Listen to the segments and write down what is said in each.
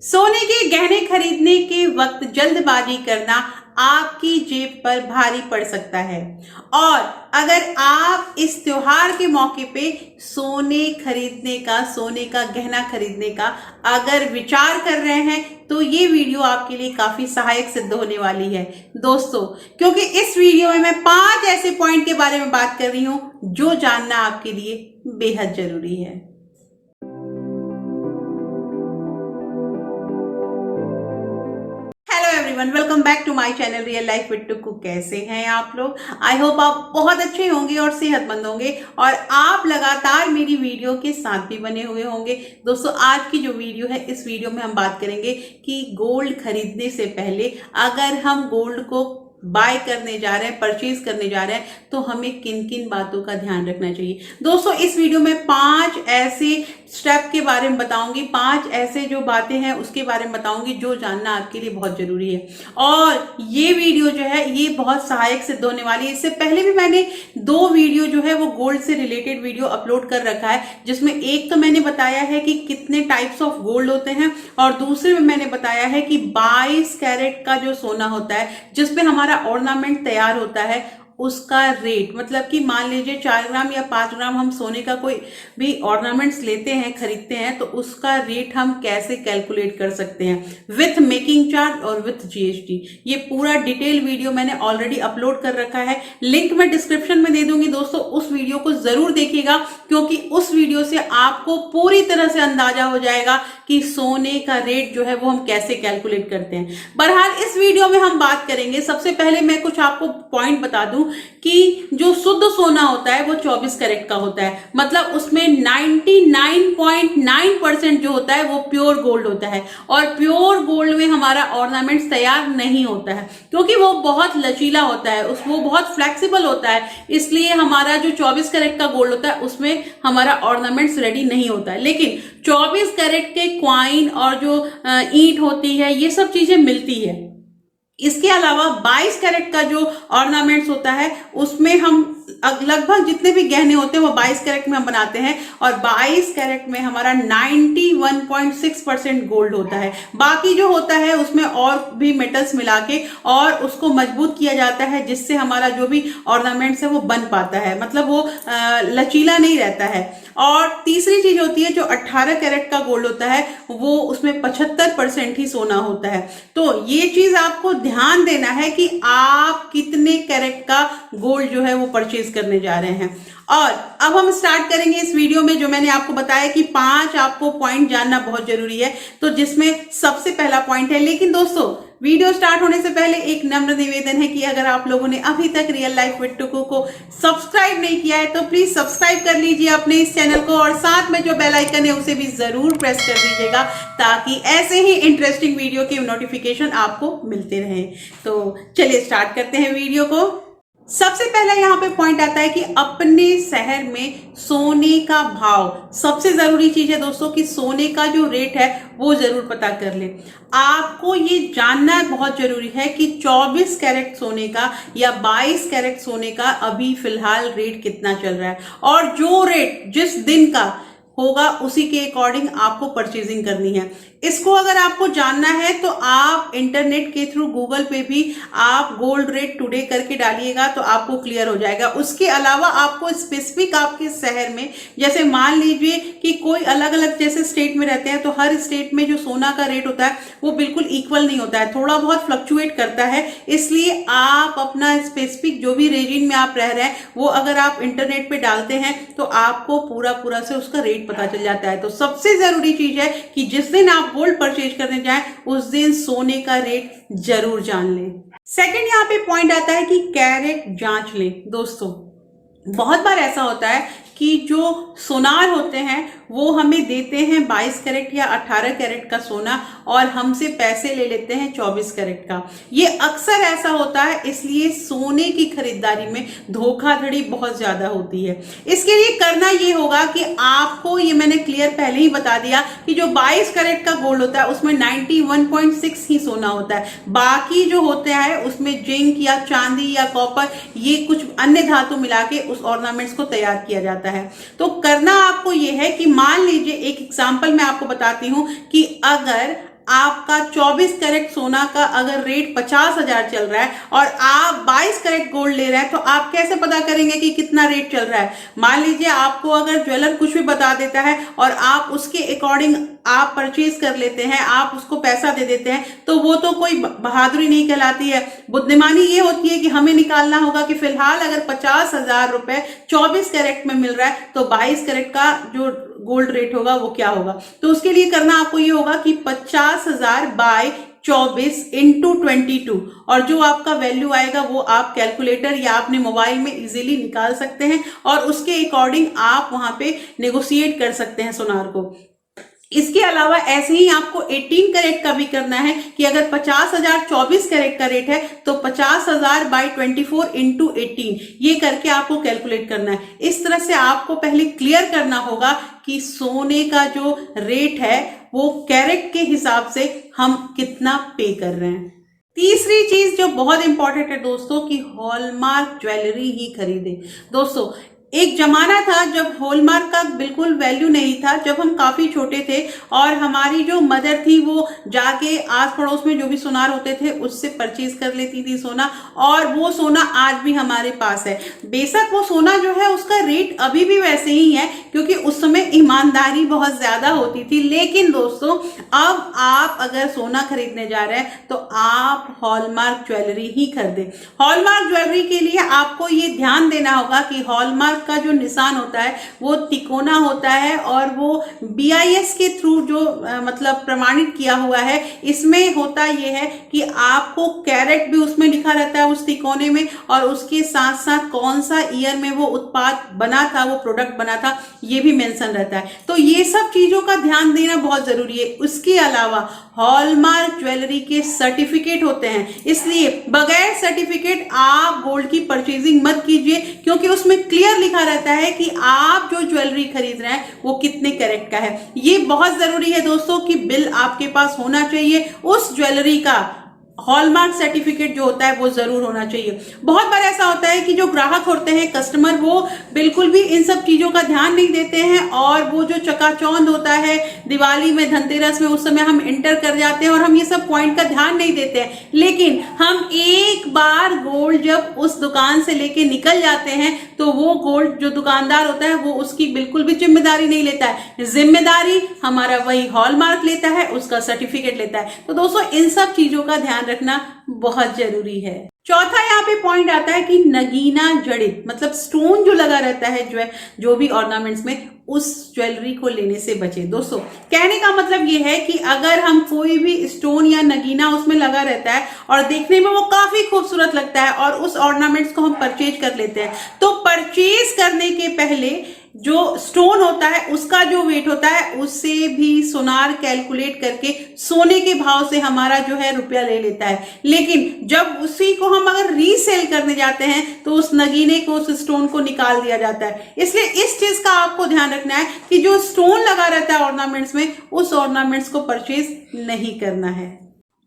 सोने के गहने खरीदने के वक्त जल्दबाजी करना आपकी जेब पर भारी पड़ सकता है। और अगर आप इस त्योहार के मौके पे सोने का गहना खरीदने का अगर विचार कर रहे हैं तो ये वीडियो आपके लिए काफी सहायक सिद्ध होने वाली है दोस्तों, क्योंकि इस वीडियो में मैं 5 ऐसे पॉइंट के बारे में बात कर रही हूं जो जानना आपके लिए बेहद जरूरी है। Hello everyone, welcome back to my channel real life with Tuku. कैसे हैं आप लोग? आई होप आप बहुत अच्छे होंगे और सेहतमंद होंगे और आप लगातार मेरी वीडियो के साथ भी बने हुए होंगे। दोस्तों, आज की जो वीडियो है, इस वीडियो में हम बात करेंगे कि गोल्ड खरीदने से पहले अगर हम गोल्ड को बाय करने जा रहे हैं, परचेज करने जा रहे हैं, तो हमें किन किन बातों का ध्यान रखना चाहिए। दोस्तों, इस वीडियो में 5 ऐसे स्टेप के बारे में बताऊंगी, 5 ऐसे जो बातें हैं उसके बारे में बताऊंगी जो जानना आपके लिए बहुत जरूरी है। और ये वीडियो जो है ये बहुत सहायक सिद्ध होने वाली है। इससे पहले भी मैंने 2 वीडियो जो है वो गोल्ड से रिलेटेड वीडियो अपलोड कर रखा है, जिसमें एक तो मैंने बताया है कि कितने टाइप्स ऑफ गोल्ड होते हैं और दूसरे में मैंने बताया है कि 22 कैरेट का जो सोना होता है जिसपे हमारा ऑर्नामेंट तैयार होता है उसका रेट, मतलब कि मान लीजिए 4 ग्राम या 5 ग्राम हम सोने का कोई भी ऑर्नामेंट्स लेते हैं, खरीदते हैं, तो उसका रेट हम कैसे कैलकुलेट कर सकते हैं विथ मेकिंग चार्ज और विथ जीएसटी। ये पूरा डिटेल वीडियो मैंने ऑलरेडी अपलोड कर रखा है, लिंक मैं डिस्क्रिप्शन में दे दूंगी। दोस्तों, उस वीडियो को जरूर देखिएगा क्योंकि उस वीडियो से आपको पूरी तरह से अंदाजा हो जाएगा कि सोने का रेट जो है वो हम कैसे कैलकुलेट करते हैं। बहरहाल इस वीडियो में हम बात करेंगे, सबसे पहले मैं कुछ आपको पॉइंट बता दूं कि जो शुद्ध सोना होता है वो 24 कैरेट का होता है, मतलब उसमें 99.9% जो होता है वो प्योर गोल्ड होता है। और प्योर गोल्ड में हमारा ऑर्नामेंट्स तैयार नहीं होता है क्योंकि वो बहुत लचीला होता है, वो बहुत फ्लेक्सिबल होता है, इसलिए हमारा जो 24 कैरेट का गोल्ड होता है उसमें हमारा ऑर्नामेंट्स रेडी नहीं होता है। लेकिन 24 कैरेट के क्वाइन और जो ईंट होती है ये सब चीजें मिलती है। इसके अलावा 22 कैरेट का जो ऑर्नामेंट्स होता है उसमें हम लगभग जितने भी गहने होते हैं वो 22 कैरेट में हम बनाते हैं और 22 कैरेट में हमारा 91.6% गोल्ड होता है। बाकी जो होता है उसमें और भी मेटल्स मिला के और उसको मजबूत किया जाता है जिससे हमारा जो भी ऑर्नामेंट्स है वो बन पाता है, मतलब वो लचीला नहीं रहता है। और तीसरी चीज होती है जो 18 कैरेट का गोल्ड होता है, वो उसमें 75% ही सोना होता है। तो ये चीज आपको ध्यान देना है कि आप कितने कैरेट का गोल्ड जो है वो परचेज करने जा रहे हैं। और अब हम स्टार्ट करेंगे इस वीडियो में, जो मैंने आपको बताया कि 5 आपको पॉइंट जानना बहुत जरूरी है, तो जिसमें सबसे पहला पॉइंट है। लेकिन दोस्तों, वीडियो स्टार्ट होने से पहले एक नम्र निवेदन है कि अगर आप लोगों ने अभी तक रियल लाइफ विद टुकू को सब्सक्राइब नहीं किया है तो प्लीज सब्सक्राइब कर लीजिए अपने इस चैनल को और साथ में जो बेल आइकन है उसे भी जरूर प्रेस कर दीजिएगा ताकि ऐसे ही इंटरेस्टिंग वीडियो के नोटिफिकेशन आपको मिलते रहे। तो चलिए स्टार्ट करते हैं वीडियो को। सबसे पहला यहाँ पे पॉइंट आता है कि अपने शहर में सोने का भाव। सबसे जरूरी चीज है दोस्तों कि सोने का जो रेट है वो जरूर पता कर ले। आपको ये जानना बहुत जरूरी है कि 24 कैरेट सोने का या 22 कैरेट सोने का अभी फिलहाल रेट कितना चल रहा है और जो रेट जिस दिन का होगा उसी के अकॉर्डिंग आपको परचेजिंग करनी है। इसको अगर आपको जानना है तो आप इंटरनेट के थ्रू गूगल पे भी आप गोल्ड रेट टुडे करके डालिएगा तो आपको क्लियर हो जाएगा। उसके अलावा आपको स्पेसिफिक आपके शहर में, जैसे मान लीजिए कि कोई अलग अलग जैसे स्टेट में रहते हैं तो हर स्टेट में जो सोना का रेट होता है वो बिल्कुल इक्वल नहीं होता है, थोड़ा बहुत फ्लक्चुएट करता है। इसलिए आप अपना स्पेसिफिक जो भी रीजन में आप रह रहे हैं वो अगर आप इंटरनेट पे डालते हैं तो आपको पूरा से उसका रेट पता चल जाता है। तो सबसे जरूरी चीज है कि जिस दिन आप गोल्ड परचेज करने जाएं उस दिन सोने का रेट जरूर जान लें। सेकंड यहाँ पे पॉइंट आता है कि कैरेट जांच लें। दोस्तों, बहुत बार ऐसा होता है कि जो सोनार होते हैं वो हमें देते हैं 22 कैरेट या 18 कैरेट का सोना और हमसे पैसे ले लेते हैं 24 कैरेट का। ये अक्सर ऐसा होता है, इसलिए सोने की खरीदारी में धोखाधड़ी बहुत ज्यादा होती है। इसके लिए करना ये होगा कि आपको, ये मैंने क्लियर पहले ही बता दिया कि जो 22 कैरेट का गोल्ड होता है उसमें 91.6 ही सोना होता है, बाकी जो होता है उसमें जिंक या चांदी या कॉपर ये कुछ अन्य धातु मिला के उस ऑर्नामेंट्स को तैयार किया जाता है। तो करना आपको ये है कि मान लीजिए एक एग्जांपल मैं आपको बताती हूं कि अगर आपका 24 कैरेट सोना का अगर रेट 50,000 चल रहा है और आप 22 कैरेट गोल्ड ले रहे हैं, तो आप कैसे पता करेंगे कि कितना रेट चल रहा है? मान लीजिए आपको अगर ज्वेलर कुछ भी बता देता है और आप उसके अकॉर्डिंग आप परचेज कर लेते हैं, आप उसको पैसा दे देते हैं, तो वो तो कोई बहादुरी नहीं कहलाती है। बुद्धिमानी ये होती है कि हमें निकालना होगा कि फिलहाल अगर 50,000 रुपए 24 कैरेट में मिल रहा है, तो 22 कैरेट का जो गोल्ड रेट होगा वो क्या होगा। तो उसके लिए करना आपको ये होगा कि 50,000 बाय 24 इंटू 22, और जो आपका वैल्यू आएगा वो आप कैलकुलेटर या अपने मोबाइल में इजीली निकाल सकते हैं और उसके अकॉर्डिंग आप वहां पे नेगोशिएट कर सकते हैं सोनार को। इसके अलावा ऐसे ही आपको 18 कैरेट का भी करना है कि अगर 50,000 24 कैरेट का रेट है, तो 50,000 बाई 24 इंटू 18, ये करके आपको कैलकुलेट करना है। इस तरह से आपको पहले क्लियर करना होगा कि सोने का जो रेट है वो कैरेट के हिसाब से हम कितना पे कर रहे हैं। तीसरी चीज जो बहुत इंपॉर्टेंट है दोस्तों, कि हॉलमार्क ज्वेलरी ही खरीदें। दोस्तों, एक जमाना था जब हॉलमार्क का बिल्कुल वैल्यू नहीं था, जब हम काफी छोटे थे और हमारी जो मदर थी वो जाके आस पड़ोस में जो भी सोनार होते थे उससे परचेज कर लेती थी सोना, और वो सोना आज भी हमारे पास है। बेशक वो सोना जो है उसका रेट अभी भी वैसे ही है, क्योंकि उस समय ईमानदारी बहुत ज्यादा होती थी। लेकिन दोस्तों, अब आप अगर सोना खरीदने जा रहे हैं तो आप हॉलमार्क ज्वेलरी ही खरीदें। हॉलमार्क ज्वेलरी के लिए आपको ये ध्यान देना होगा कि हॉलमार्क का जो निशान होता है वो तिकोना होता है, और वो BIS के थ्रू जो मतलब प्रमाणित किया हुआ है। इसमें होता ये है कि आपको कैरेट भी उसमें लिखा रहता है उस तिकोने में, और उसके साथ साथ कौन सा ईयर में वो उत्पाद बना था, वो प्रोडक्ट बना था, ये भी मेंशन रहता है। तो ये सब चीजों का ध्यान देना बहुत जरूरी है। उसके अलावा हॉलमार्क ज्वेलरी के सर्टिफिकेट होते हैं, इसलिए बगैर सर्टिफिकेट आप गोल्ड की परचेजिंग मत कीजिए, क्योंकि उसमें क्लियर लिखा रहता है कि आप जो ज्वेलरी खरीद रहे हैं वो कितने कैरेट का है। ये बहुत जरूरी है दोस्तों कि बिल आपके पास होना चाहिए, उस ज्वेलरी का हॉलमार्क सर्टिफिकेट जो होता है वो जरूर होना चाहिए। बहुत बार ऐसा होता है कि जो ग्राहक होते हैं, कस्टमर, वो बिल्कुल भी इन सब चीजों का ध्यान नहीं देते हैं, और वो जो चकाचौंध होता है दिवाली में, धनतेरस में, उस समय हम एंटर कर जाते हैं और हम ये सब पॉइंट का ध्यान नहीं देते हैं। लेकिन हम एक बार गोल्ड जब उस दुकान से लेके निकल जाते हैं तो वो गोल्ड जो दुकानदार होता है वो उसकी बिल्कुल भी जिम्मेदारी नहीं लेता है। जिम्मेदारी हमारा वही हॉलमार्क लेता है, उसका सर्टिफिकेट लेता है। तो दोस्तों, इन सब चीजों का ध्यान रखना बहुत जरूरी है। चौथा यहाँ पे पॉइंट आता है कि नगीना जड़ित, मतलब स्टोन जो लगा रहता है जो भी ऑर्नामेंट्स में, उस ज्वेलरी को लेने से बचे। दोस्तों, कहने का मतलब ये है कि अगर हम कोई भी स्टोन या नगीना उसमें लगा रहता है और देखने में वो काफी खूबसूरत लगता है और उस ऑर्नामेंट्स को हम परचेज कर लेते हैं, तो परचेज करने के पहले जो स्टोन होता है उसका जो वेट होता है उससे भी सोनार कैलकुलेट करके सोने के भाव से हमारा जो है रुपया ले लेता है। लेकिन जब उसी को हम अगर रीसेल करने जाते हैं तो उस नगीने को, उस स्टोन को निकाल दिया जाता है। इसलिए इस चीज का आपको ध्यान रखना है कि जो स्टोन लगा रहता है ऑर्नामेंट्स में, उस ऑर्नामेंट्स को परचेज नहीं करना है।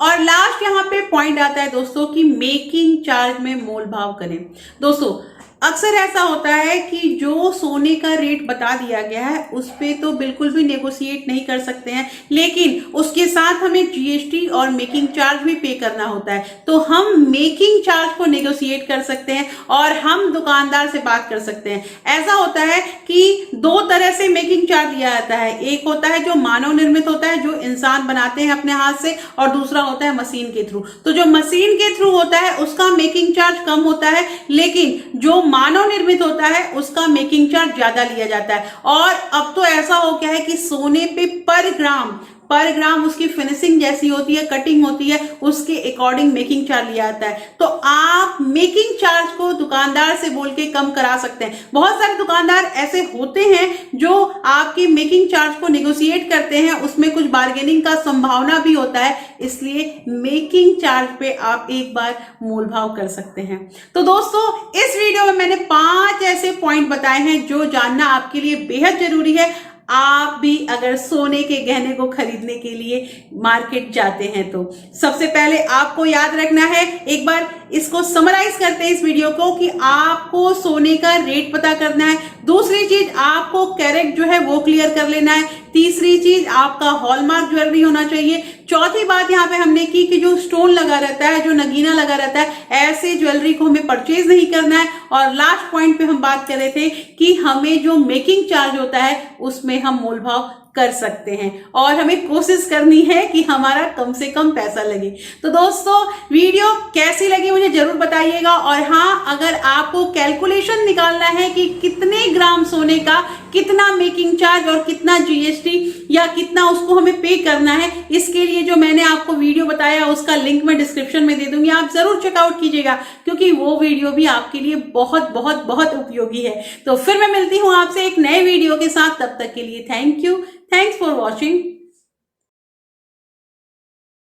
और लास्ट यहाँ पे पॉइंट आता है दोस्तों कि मेकिंग चार्ज में मोल भाव करें। दोस्तों, अक्सर ऐसा होता है कि जो सोने का रेट बता दिया गया है उस पे तो बिल्कुल भी नेगोशिएट नहीं कर सकते हैं, लेकिन उसके साथ हमें GST और मेकिंग चार्ज भी पे करना होता है। तो हम मेकिंग चार्ज को नेगोशिएट कर सकते हैं और हम दुकानदार से बात कर सकते हैं। ऐसा होता है कि दो तरह से मेकिंग चार्ज दिया जाता है। एक होता है जो मानव निर्मित होता है, जो इंसान बनाते हैं अपने हाथ से, और दूसरा होता है मशीन के थ्रू। तो जो मशीन के थ्रू होता है उसका मेकिंग चार्ज कम होता है, लेकिन जो मानव निर्मित होता है उसका मेकिंग चार्ज ज्यादा लिया जाता है। और अब तो ऐसा हो गया है कि सोने पे पर ग्राम उसकी फिनिशिंग जैसी होती है, कटिंग होती है, उसके अकॉर्डिंग मेकिंग चार्ज लिया जाता है। तो आप मेकिंग चार्ज को दुकानदार से बोल के कम करा सकते हैं। बहुत सारे दुकानदार ऐसे होते हैं जो आपकी मेकिंग चार्ज को नेगोशिएट करते हैं, उसमें कुछ बार्गेनिंग का संभावना भी होता है, इसलिए मेकिंग चार्ज पे आप एक बार मोल भाव कर सकते हैं। तो दोस्तों, इस वीडियो में मैंने 5 ऐसे पॉइंट बताए हैं जो जानना आपके लिए बेहद जरूरी है। आप भी अगर सोने के गहने को खरीदने के लिए मार्केट जाते हैं तो सबसे पहले आपको याद रखना है, एक बार इसको समराइज करते हैं इस वीडियो को, कि आपको सोने का रेट पता करना है। दूसरी चीज, आपको कैरेट जो है वो क्लियर कर लेना है। तीसरी चीज, आपका हॉलमार्क ज्वेलरी होना चाहिए। चौथी बात यहाँ पे हमने की कि जो स्टोन लगा रहता है, जो नगीना लगा रहता है, ऐसे ज्वेलरी को हमें परचेज नहीं करना है। और लास्ट पॉइंट पे हम बात कर रहे थे कि हमें जो मेकिंग चार्ज होता है उसमें हम मोल भाव कर सकते हैं और हमें कोशिश करनी है कि हमारा कम से कम पैसा लगे। तो दोस्तों, वीडियो कैसी लगी मुझे जरूर बताइएगा। और हाँ, अगर आपको कैलकुलेशन निकालना है कि कितने ग्राम सोने का कितना मेकिंग चार्ज और कितना जीएसटी या कितना उसको हमें पे करना है, इसके लिए जो मैंने आपको वीडियो बताया उसका लिंक मैं डिस्क्रिप्शन में दे दूंगी, आप जरूर चेकआउट कीजिएगा, क्योंकि वो वीडियो भी आपके लिए बहुत बहुत बहुत उपयोगी है। तो फिर मैं मिलती हूँ आपसे एक नए वीडियो के साथ, तब तक के लिए thank you. Thanks for watching.